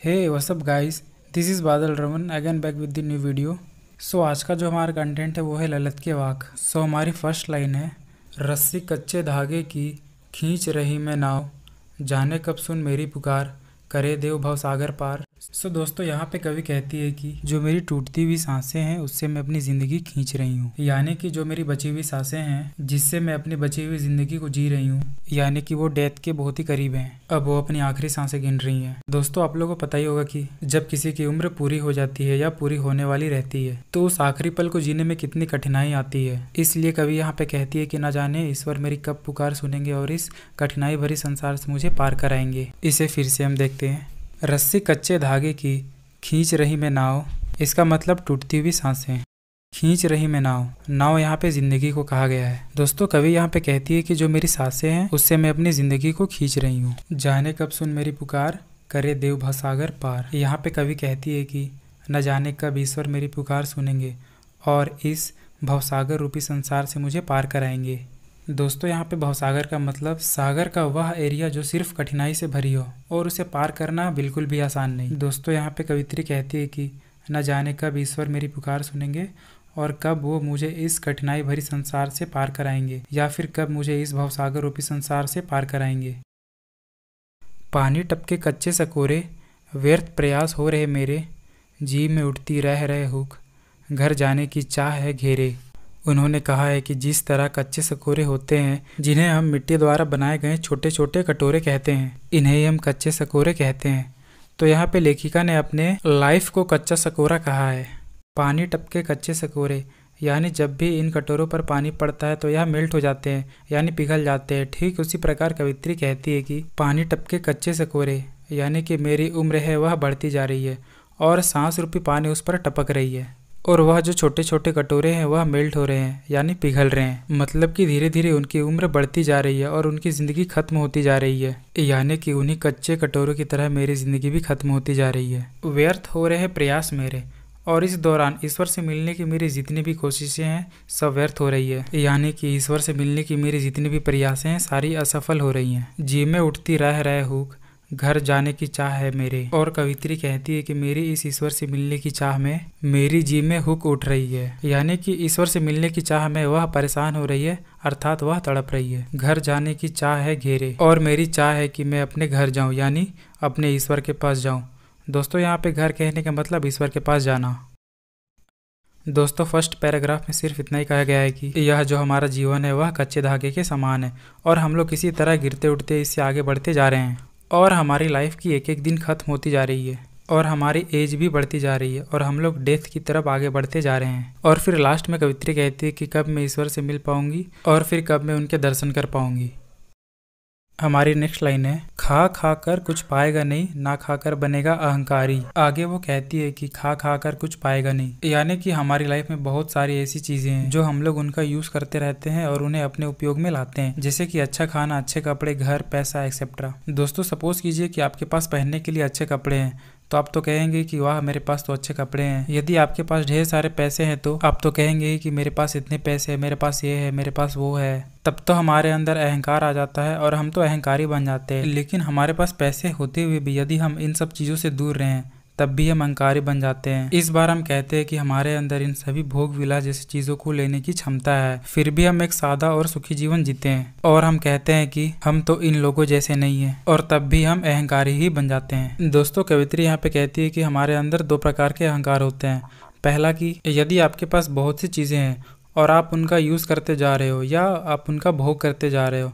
Hey what's up guys, this is Badal Raman again back with the new video. So आज का जो हमारा content है वो है ललित के वाक। सो हमारी फर्स्ट लाइन है, रस्सी कच्चे धागे की खींच रही मैं नाव, जाने कब सुन मेरी पुकार, करे देव भव सागर पार। सो दोस्तों यहाँ पे कवि कहती है कि जो मेरी टूटती हुई सांसें हैं उससे मैं अपनी ज़िंदगी खींच रही हूँ, यानी कि जो मेरी बची हुई सांसें हैं जिससे मैं अपनी बची हुई ज़िंदगी को जी रही हूँ, यानी कि वो डेथ के बहुत ही करीब हैं। अब वो अपनी आखिरी सांसें गिन रही हैं। दोस्तों आप लोगों को पता ही होगा कि जब किसी की उम्र पूरी हो जाती है या पूरी होने वाली रहती है तो उस आखिरी पल को जीने में कितनी कठिनाई आती है। इसलिए कवि यहाँ पे कहती है कि न जाने ईश्वर मेरी कब पुकार सुनेंगे और इस कठिनाई भरी संसार से मुझे पार कराएंगे। इसे फिर से हम देखते हैं। रस्सी कच्चे धागे की खींच रही मैं नाव, इसका मतलब टूटती हुई सांसें। खींच रही मैं नाव यहाँ पे जिंदगी को कहा गया है। दोस्तों कवि यहाँ पे कहती है कि जो मेरी सांसें हैं उससे मैं अपनी जिंदगी को खींच रही हूँ। जाने कब सुन मेरी पुकार, करे देव भव सागर पार। यहाँ पे कवि कहती है कि न जाने कब ईश्वर मेरी पुकार सुनेंगे और इस भवसागर रूपी संसार से मुझे पार कराएंगे। दोस्तों यहाँ पे भवसागर का मतलब सागर का वह एरिया जो सिर्फ कठिनाई से भरी हो और उसे पार करना बिल्कुल भी आसान नहीं। दोस्तों यहाँ पे कवित्री कहती है कि न जाने कब ईश्वर मेरी पुकार सुनेंगे और कब वो मुझे इस कठिनाई भरी संसार से पार कराएंगे, या फिर कब मुझे इस भवसागर रूपी संसार से पार कराएंगे। पानी टपके कच्चे सकोरे, व्यर्थ प्रयास हो रहे मेरे, जी में उठती रह रहे हुक, घर जाने की चाह है घेरे। उन्होंने कहा है कि जिस तरह कच्चे सकोरे होते हैं जिन्हें हम मिट्टी द्वारा बनाए गए छोटे छोटे कटोरे कहते हैं, इन्हें ही हम कच्चे सकोरे कहते हैं। तो यहाँ पे लेखिका ने अपने लाइफ को कच्चा सकोरा कहा है। पानी टपके कच्चे सकोरे यानी जब भी इन कटोरों पर पानी पड़ता है तो यह मेल्ट हो जाते हैं यानी पिघल जाते हैं। ठीक उसी प्रकार कवित्री कहती है कि पानी टपके कच्चे सकोरे यानी कि मेरी उम्र है वह बढ़ती जा रही है और सांस रूपी पानी उस पर टपक रही है और वह जो छोटे छोटे कटोरे हैं वह मेल्ट हो रहे हैं यानी पिघल रहे हैं। मतलब कि धीरे धीरे उनकी उम्र बढ़ती जा रही है और उनकी ज़िंदगी खत्म होती जा रही है, यानी कि उन्हीं कच्चे कटोरों की तरह मेरी ज़िंदगी भी खत्म होती जा रही है। व्यर्थ हो रहे प्रयास मेरे, और इस दौरान ईश्वर से मिलने की मेरी जितनी भी कोशिशें हैं सब व्यर्थ हो रही है, यानी कि ईश्वर से मिलने की मेरी जितनी भी प्रयासें हैं सारी असफल हो रही हैं। जी में उठती रह रहे हुक, घर जाने की चाह है मेरे। और कवित्री कहती है कि मेरी इस ईश्वर से मिलने की चाह में मेरी जी में हुक उठ रही है, यानी कि ईश्वर से मिलने की चाह में वह परेशान हो रही है, अर्थात वह तड़प रही है। घर जाने की चाह है घेरे, और मेरी चाह है कि मैं अपने घर जाऊं यानी अपने ईश्वर के पास जाऊं। दोस्तों यहाँ पे घर कहने का मतलब ईश्वर के पास जाना। दोस्तों फर्स्ट पैराग्राफ में सिर्फ इतना ही कहा गया है कि यह जो हमारा जीवन है वह कच्चे धागे के समान है और हम लोग किसी तरह गिरते उठते इससे आगे बढ़ते जा रहे हैं और हमारी लाइफ की एक एक दिन खत्म होती जा रही है और हमारी एज भी बढ़ती जा रही है और हम लोग डेथ की तरफ आगे बढ़ते जा रहे हैं। और फिर लास्ट में कवित्री कहती है कि कब मैं ईश्वर से मिल पाऊंगी और फिर कब मैं उनके दर्शन कर पाऊंगी। हमारी नेक्स्ट लाइन है, खा खा कर कुछ पाएगा नहीं, ना खाकर बनेगा अहंकारी। आगे वो कहती है कि खा खा कर कुछ पाएगा नहीं, यानी कि हमारी लाइफ में बहुत सारी ऐसी चीजें हैं जो हम लोग उनका यूज करते रहते हैं और उन्हें अपने उपयोग में लाते हैं, जैसे कि अच्छा खाना, अच्छे कपड़े, घर, पैसा एक्सेट्रा। दोस्तों सपोज कीजिए कि आपके पास पहनने के लिए अच्छे कपड़े हैं तो आप तो कहेंगे कि वाह मेरे पास तो अच्छे कपड़े हैं। यदि आपके पास ढेर सारे पैसे हैं तो आप तो कहेंगे कि मेरे पास इतने पैसे हैं, मेरे पास ये है, मेरे पास वो है। तब तो हमारे अंदर अहंकार आ जाता है और हम तो अहंकारी बन जाते हैं। लेकिन हमारे पास पैसे होते हुए भी यदि हम इन सब चीज़ों से दूर रहें तब भी हम अहंकारी बन जाते हैं। इस बार हम कहते हैं कि हमारे अंदर इन सभी भोग विलास जैसी चीजों को लेने की क्षमता है, फिर भी हम एक सादा और सुखी जीवन जीते हैं और हम कहते हैं कि हम तो इन लोगों जैसे नहीं हैं और तब भी हम अहंकारी ही बन जाते हैं। दोस्तों कवित्री यहाँ पे कहती है कि हमारे अंदर दो प्रकार के अहंकार होते हैं। पहला कि यदि आपके पास बहुत सी चीजें हैं और आप उनका यूज करते जा रहे हो या आप उनका भोग करते जा रहे हो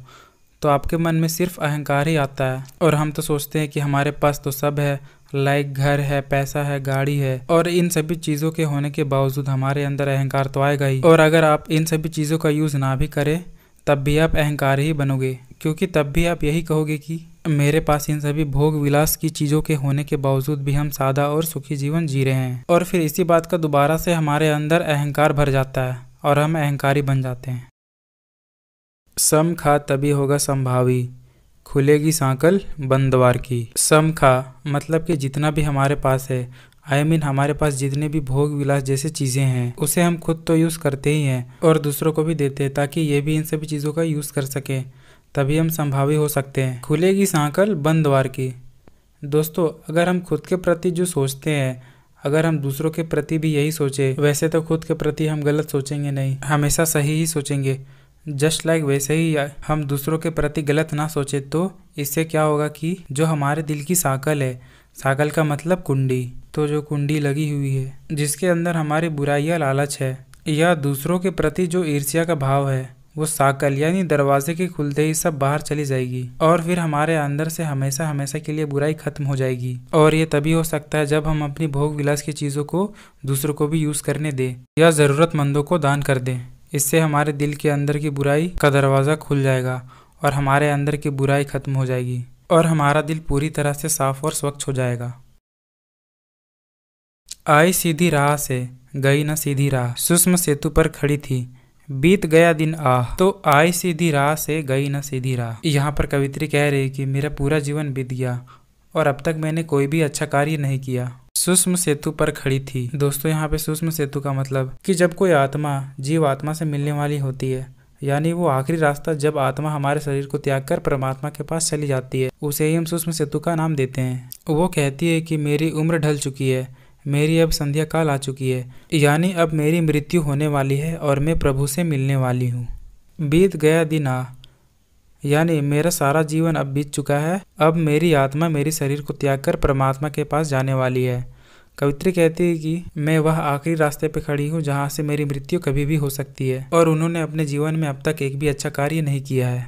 तो आपके मन में सिर्फ अहंकार ही आता है और हम तो सोचते हैं कि हमारे पास तो सब है, लाइक घर है, पैसा है, गाड़ी है, और इन सभी चीज़ों के होने के बावजूद हमारे अंदर अहंकार तो आएगा ही। और अगर आप इन सभी चीज़ों का यूज़ ना भी करें तब भी आप अहंकार ही बनोगे, क्योंकि तब भी आप यही कहोगे कि मेरे पास इन सभी भोग विलास की चीज़ों के होने के बावजूद भी हम सादा और सुखी जीवन जी रहे हैं। और फिर इसी बात का दोबारा से हमारे अंदर अहंकार भर जाता है और हम अहंकारी बन जाते हैं। सम खा तभी होगा संभावी, खुलेगी सांकल बंद द्वार की। सम खा मतलब कि जितना भी हमारे पास है, हमारे पास जितने भी भोग विलास जैसे चीज़ें हैं उसे हम खुद तो यूज़ करते ही हैं और दूसरों को भी देते हैं ताकि ये भी इन सभी चीज़ों का यूज़ कर सकें, तभी हम संभावी हो सकते हैं। खुलेगी सांकल बंद द्वार की, दोस्तों अगर हम खुद के प्रति जो सोचते हैं, अगर हम दूसरों के प्रति भी यही सोचे, वैसे तो खुद के प्रति हम गलत सोचेंगे नहीं, हमेशा सही ही सोचेंगे। जस्ट लाइक वैसे ही हम दूसरों के प्रति गलत ना सोचे तो इससे क्या होगा कि जो हमारे दिल की साकल है, साकल का मतलब कुंडी, तो जो कुंडी लगी हुई है जिसके अंदर हमारी बुराई या लालच है या दूसरों के प्रति जो ईर्ष्या का भाव है, वो साकल यानी दरवाजे के खुलते ही सब बाहर चली जाएगी और फिर हमारे अंदर से हमेशा हमेशा के लिए बुराई खत्म हो जाएगी। और ये तभी हो सकता है जब हम अपनी भोग विलास की चीज़ों को दूसरों को भी यूज़ करने दें या ज़रूरतमंदों को दान कर दें। इससे हमारे दिल के अंदर की बुराई का दरवाज़ा खुल जाएगा और हमारे अंदर की बुराई खत्म हो जाएगी और हमारा दिल पूरी तरह से साफ और स्वच्छ हो जाएगा। आई सीधी राह से गई न सीधी राह, सुषम सेतु पर खड़ी थी, बीत गया दिन आह। तो आई सीधी राह से गई न सीधी राह। यहाँ पर कवित्री कह रही कि मेरा पूरा जीवन बीत गया और अब तक मैंने कोई भी अच्छा कार्य नहीं किया। सूक्ष्म सेतु पर खड़ी थी। दोस्तों यहाँ पे सूक्ष्म सेतु का मतलब कि जब कोई आत्मा जीव आत्मा से मिलने वाली होती है, यानी वो आखिरी रास्ता जब आत्मा हमारे शरीर को त्याग कर परमात्मा के पास चली जाती है, उसे ही हम सूक्ष्म सेतु का नाम देते हैं। वो कहती है कि मेरी उम्र ढल चुकी है, मेरी अब संध्या काल आ चुकी है, यानी अब मेरी मृत्यु होने वाली है और मैं प्रभु से मिलने वाली हूँ। बीत गया दिन आ, यानी मेरा सारा जीवन अब बीत चुका है, अब मेरी आत्मा मेरी शरीर को त्याग कर परमात्मा के पास जाने वाली है। कवित्री कहती है कि मैं वह आखिरी रास्ते पे खड़ी हूँ जहाँ से मेरी मृत्यु कभी भी हो सकती है और उन्होंने अपने जीवन में अब तक एक भी अच्छा कार्य नहीं किया है।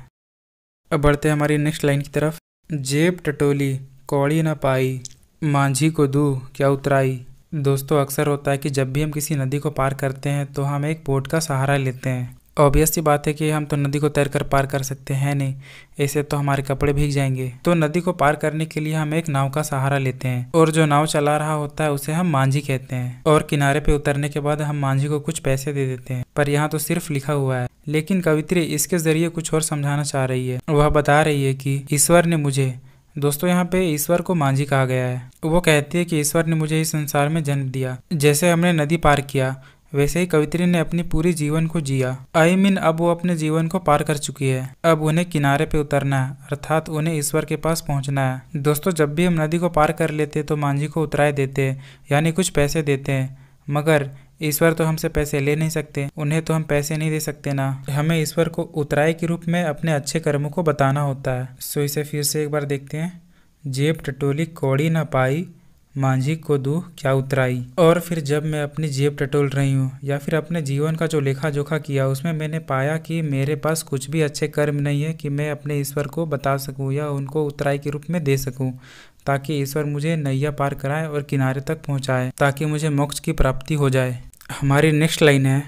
अब बढ़ते हैं हमारी नेक्स्ट लाइन की तरफ। जेब टटोली कौड़ी न पाई, मांझी को दूह क्या उतराई। दोस्तों अक्सर होता है कि जब भी हम किसी नदी को पार करते हैं तो हम एक बोट का सहारा लेते हैं। ऑब्वियस सी बात है कि हम तो नदी को तैर कर पार कर सकते हैं नहीं, ऐसे तो हमारे कपड़े भीग जाएंगे। तो नदी को पार करने के लिए हम एक नाव का सहारा लेते हैं और जो नाव चला रहा होता है उसे हम मांझी कहते हैं। और किनारे पे उतरने के बाद हम मांझी को कुछ पैसे दे देते हैं, पर यहाँ तो सिर्फ लिखा हुआ है। लेकिन कवित्री इसके जरिए कुछ और समझाना चाह रही है। वह बता रही है कि ईश्वर ने मुझे, दोस्तों यहाँ पे ईश्वर को मांझी कहा गया है। वो कहती है कि ईश्वर ने मुझे इस संसार में जन्म दिया, जैसे हमने नदी पार किया वैसे ही कवित्री ने अपनी पूरी जीवन को जिया। अब वो अपने जीवन को पार कर चुकी है। अब उन्हें किनारे पे उतरना है, अर्थात उन्हें ईश्वर के पास पहुंचना है। दोस्तों जब भी हम नदी को पार कर लेते तो मांझी को उतराए देते हैं, यानी कुछ पैसे देते हैं, मगर ईश्वर तो हमसे पैसे ले नहीं सकते, उन्हें तो हम पैसे नहीं दे सकते ना। हमें ईश्वर को उतराए के रूप में अपने अच्छे कर्मों को बताना होता है। सो इसे फिर से एक बार देखते हैं। जेब टटोली कौड़ी ना पाई, मांझी को दूह क्या उतराई। और फिर जब मैं अपनी जेब टटोल रही हूँ या फिर अपने जीवन का जो लेखा जोखा किया, उसमें मैंने पाया कि मेरे पास कुछ भी अच्छे कर्म नहीं है कि मैं अपने ईश्वर को बता सकूँ या उनको उतराई के रूप में दे सकूँ, ताकि ईश्वर मुझे नैया पार कराए और किनारे तक पहुँचाए, ताकि मुझे मोक्ष की प्राप्ति हो जाए। हमारी नेक्स्ट लाइन है,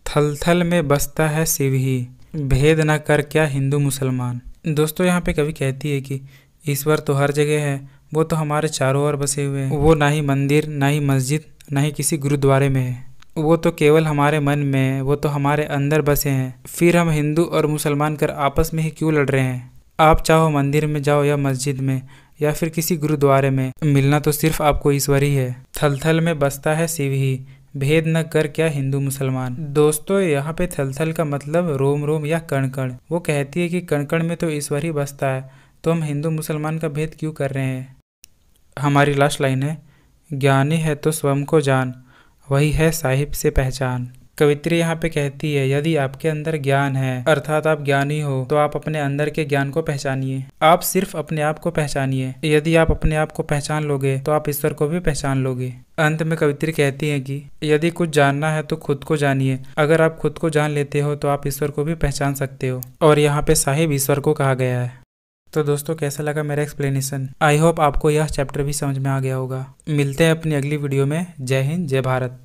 थल थल में बसता है शिव ही, भेद न कर क्या हिंदू मुसलमान। दोस्तों यहाँ पे कवि कहती है कि ईश्वर तो हर जगह है, वो तो हमारे चारों ओर बसे हुए हैं। वो ना ही मंदिर, ना ही मस्जिद, ना ही किसी गुरुद्वारे में है, वो तो केवल हमारे मन में है, वो तो हमारे अंदर बसे हैं। फिर हम हिंदू और मुसलमान कर आपस में ही क्यों लड़ रहे हैं। आप चाहो मंदिर में जाओ या मस्जिद में या फिर किसी गुरुद्वारे में, मिलना तो सिर्फ आपको ईश्वर ही है। थल थल में बसता है शिव ही, भेद न कर क्या हिंदू मुसलमान। दोस्तों यहाँ पे थल थल का मतलब रोम रोम या कण कण। वो कहती है कि कण कण में तो ईश्वर ही बसता है, तो हम हिंदू मुसलमान का भेद क्यों कर रहे हैं। हमारी लास्ट लाइन है, ज्ञानी है तो स्वयं को जान, वही है साहिब से पहचान। कवित्री यहाँ पे कहती है यदि आपके अंदर ज्ञान है, अर्थात आप ज्ञानी हो, तो आप अपने अंदर के ज्ञान को पहचानिए। आप सिर्फ अपने आप को पहचानिए। यदि आप अपने आप को पहचान लोगे तो आप ईश्वर को भी पहचान लोगे। अंत में कवित्री कहती है कि यदि कुछ जानना है तो खुद को जानिए। अगर आप खुद को जान लेते हो तो आप ईश्वर को भी पहचान सकते हो। और यहाँ पे साहिब ईश्वर को कहा गया है। तो दोस्तों कैसा लगा मेरा एक्सप्लेनेशन। आई होप आपको यह चैप्टर भी समझ में आ गया होगा। मिलते हैं अपनी अगली वीडियो में। जय हिंद, जय भारत।